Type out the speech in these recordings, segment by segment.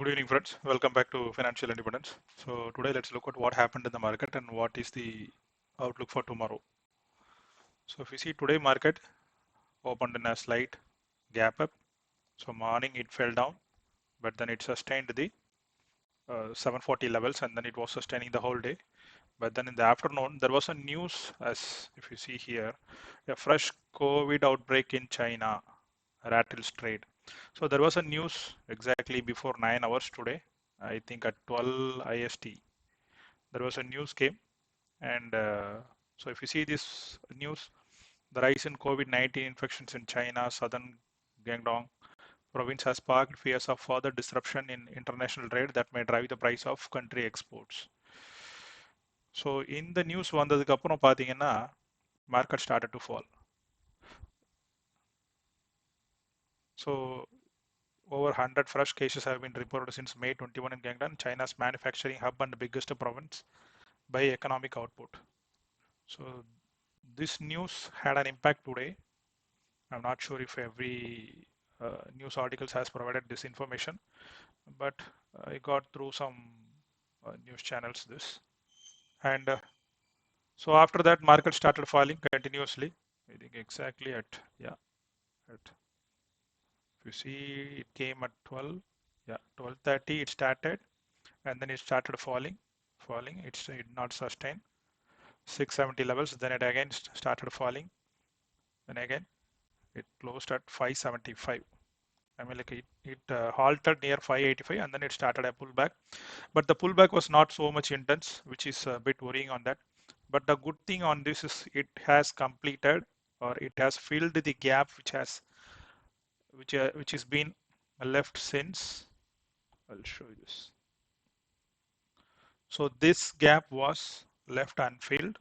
Good evening, friends. Welcome back to Financial Independence. So today let's look at what happened in the market and what is the outlook for tomorrow. So if you see today market opened in a slight gap up. So morning it fell down, but then it sustained the 740 levels and then it was sustaining the whole day. But then in the afternoon there was a news, as if you see here, a fresh COVID outbreak in China rattles trade. So there was a news exactly before 9 hours today. I think at 12 IST there was a news came, and so if you see this news, the rise in COVID-19 infections in China, southern Guangdong province has sparked fears of further disruption in international trade that may drive the price of country exports. So in the news வந்ததுக்கு அப்புறம் பாத்தீங்கன்னா market started to fall. So over 100 fresh cases have been reported since May 21 in Guangdong, China's manufacturing hub and biggest province by economic output. So this news had an impact today. I'm not sure if every news articles has provided this information, but I got through some news channels this. And so after that, market started falling continuously. I think exactly at, yeah, at, if you see it came at 12, yeah, 12:30 it started, and then it started falling. It did not sustain 670 levels. Then it again started falling. Then again, it closed at 575. I mean, like it halted near 585 and then it started a pullback. But the pullback was not so much intense, which is a bit worrying on that. But the good thing on this is it has completed, or it has filled the gap which has been left since. I'll show you this. So this gap was left unfilled.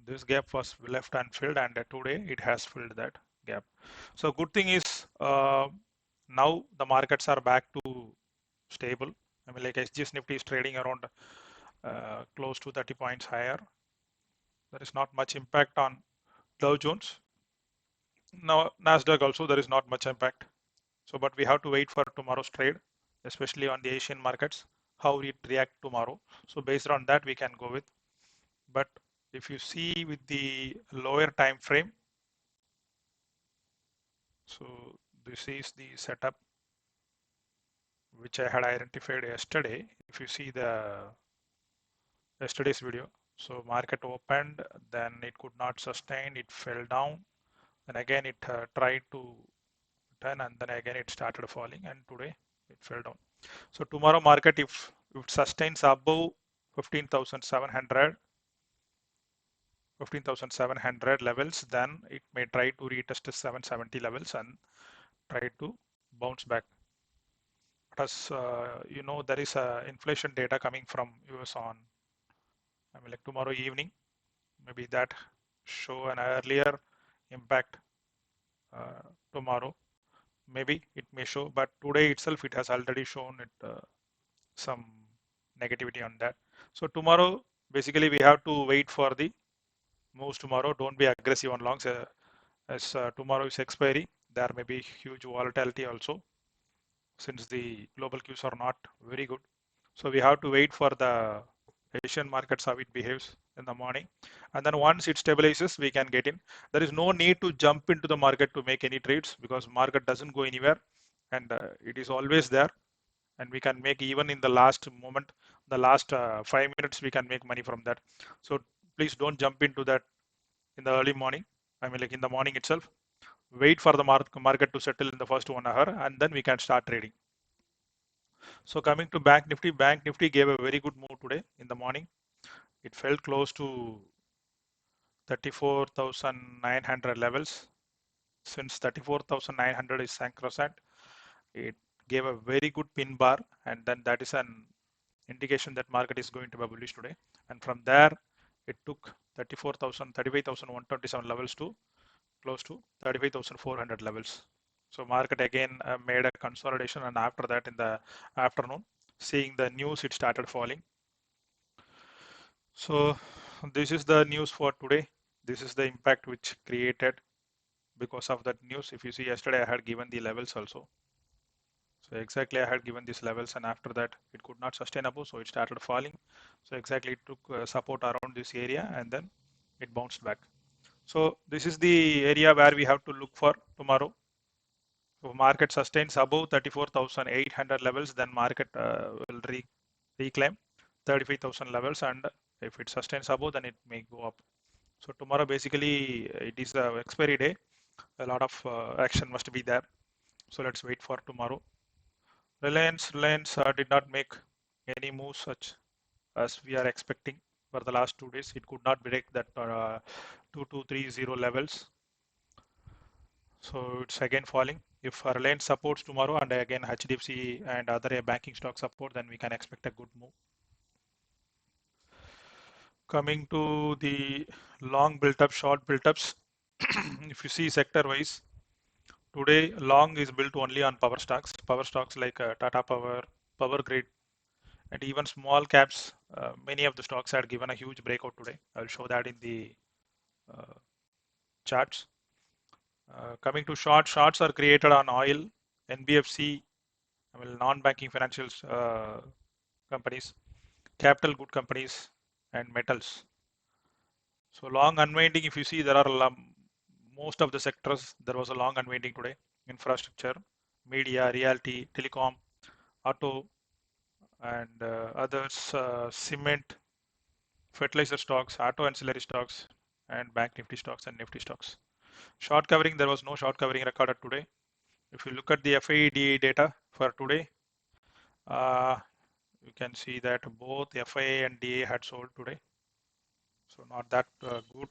This gap was left unfilled, and today it has filled that gap. So good thing is now the markets are back to stable. I mean, like SGS Nifty is trading around close to 30 points higher. There is not much impact on Dow Jones. Now Nasdaq also there is not much impact. So, but we have to wait for tomorrow's trade, especially on the Asian markets, how it react tomorrow. So based on that we can go with. But if you see with the lower time frame, so this is the setup which I had identified yesterday. If you see the yesterday's video, so market opened, then it could not sustain, it fell down, and again it tried to turn, and then again it started falling, and today it fell down. So tomorrow market, if it sustains above 15,700 levels, then it may try to retest 770 levels and try to bounce back. Because you know, there is a inflation data coming from US on, I mean, like tomorrow evening, maybe that show an earlier impact tomorrow. Maybe it may show, but today itself it has already shown it some negativity on that. So tomorrow, basically we have to wait for the moves tomorrow. Don't be aggressive on longs as tomorrow is expiry. There may be huge volatility also, since the global cues are not very good. So we have to wait for the Asian markets how it behaves in the morning, and then once it stabilizes we can get in. There is no need to jump into the market to make any trades because market doesn't go anywhere, and it is always there, and we can make even in the last moment, the last 5 minutes we can make money from that. So please don't jump into that in the early morning. I mean, like in the morning itself, wait for the market to settle in the first 1 hour and then we can start trading. So coming to Bank Nifty gave a very good move today in the morning. It fell close to 34,900 levels. Since 34,900 is sacrosanct, it gave a very good pin bar, and then that is an indication that market is going to be bullish today. And from there, it took 35,127 levels to close to 35,400 levels. So market again made a consolidation, and after that in the afternoon, seeing the news, it started falling. So this is the news for today. This is the impact which created because of that news. If you see yesterday, I had given the levels also. So exactly I had given these levels, and after that it could not sustain above, so it started falling. So exactly it took support around this area and then it bounced back. So this is the area where we have to look for tomorrow. If market sustains above 34,800 levels, then market will reclaim 35,000 levels, and if it sustains above, then it may go up. So tomorrow basically it is the expiry day. A lot of action must be there. So let's wait for tomorrow. Reliance did not make any moves such as we are expecting for the last 2 days. It could not break that 2230 levels. So it's again falling. If Reliance supports tomorrow and again HDFC and other banking stock support, then we can expect a good move. Coming to the long built up, short built ups, if you see sector wise, today long is built only on power stocks like Tata Power, Power Grid, and even small caps. Many of the stocks had given a huge breakout today. I'll show that in the uh, charts. Coming to shorts are created on oil, NBFC, I mean non-banking financial companies, capital good companies, and metals. So long unwinding, if you see, there are most of the sectors, there was a long unwinding today. Infrastructure, media, realty, telecom, auto, and others, cement, fertilizer stocks, auto ancillary stocks, and bank nifty stocks and nifty stocks. Short covering, there was no short covering recorded today. If you look at the FIDA data for today, uh, you can see that both FIA and DA had sold today. So not that good.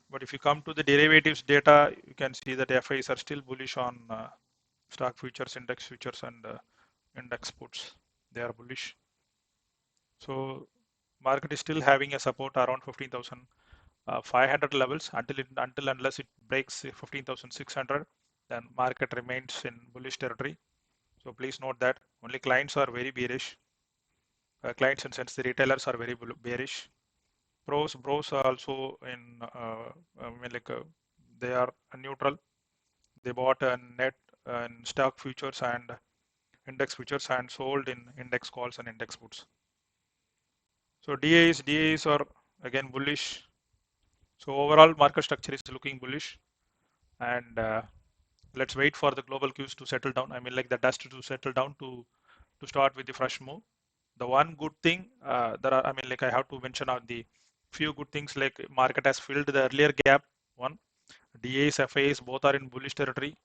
But if you come to the derivatives data, you can see that FIs are still bullish on stock futures, index futures, and index puts. They are bullish. So market is still having a support around 15,500 levels until unless it breaks 15,600, then market remains in bullish territory. So please note that only clients are very bearish. Clients in sense the retailers are very bearish. Bros are also in, I mean like they are neutral. They bought a net in stock futures and index futures and sold in index calls and index puts. So DAs are again bullish. So overall market structure is looking bullish, and let's wait for the global cues to settle down. I mean like the dust to settle down to start with the fresh move. The one good thing there are, I mean like I have to mention on the few good things like market has filled the earlier gap. One, DAs, FAs both are in bullish territory,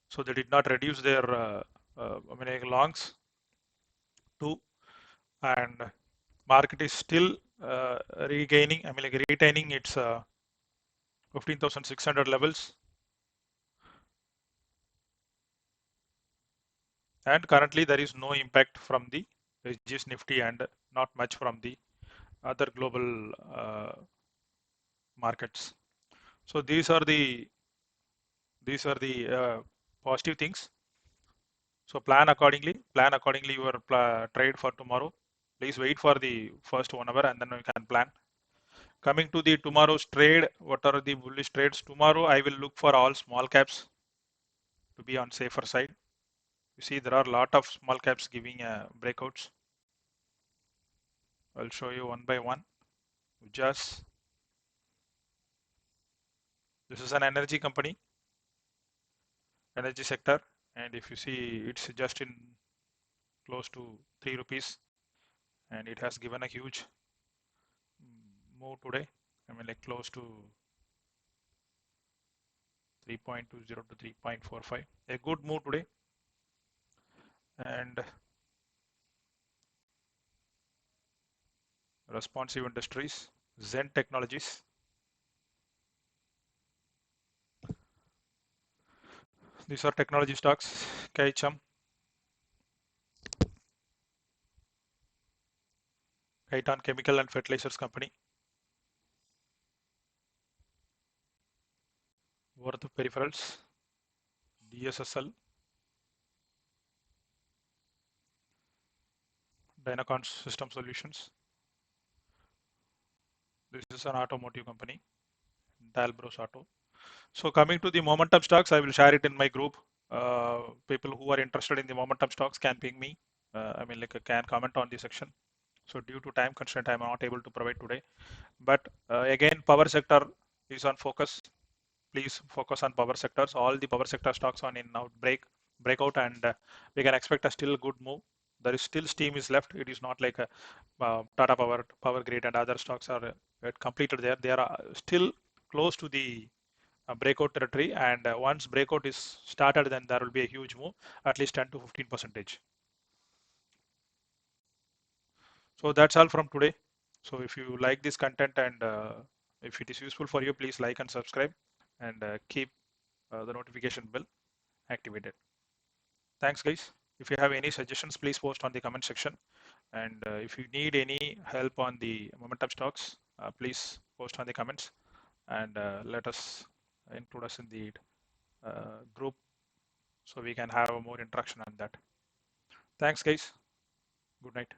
so they did not reduce their I mean like longs. Two, and market is still regaining, I mean like retaining its 15,600 levels, and currently there is no impact from the SGS Nifty and not much from the other global markets. So these are the positive things. So plan accordingly your trade for tomorrow. Please wait for the first 1 hour and then we can plan. Coming to the tomorrow's trade, what are the bullish trades? Tomorrow I will look for all small caps to be on safer side. You see there are a lot of small caps giving breakouts. I'll show you one by one. Just this is an energy company, energy sector, and if you see it's just in close to 3 rupees, and it has given a huge move today. I mean like close to 3.20 to 3.45. A good move today. And Responsive Industries, Zen Technologies. These are technology stocks. Kaicham, Kaitan Chemical and Fertilizers Company. Worth Peripherals, DSSL, Dynacon System Solutions. This is an automotive company, Dalbros Auto. So coming to the momentum stocks, I will share it in my group. people who are interested in the momentum stocks can ping me. I mean, like can comment on the section. So due to time constraint, I'm not able to provide today. But again, power sector is on focus. Please focus on power sectors. All the power sector stocks on in out breakout, and we can expect a still good move. There is still steam is left. It is not like a Tata Power, Power Grid, and other stocks are completed there. They are still close to the breakout territory, and once breakout is started, then there will be a huge move, at least 10 to 15 percentage. So that's all from today. So if you like this content and if it is useful for you, please like and subscribe, and keep the notification bell activated. Thanks, guys. If you have any suggestions, please post on the comment section. And if you need any help on the momentum stocks, please post on the comments, and let us include us in the group so we can have more interaction on that. Thanks, guys. Good night.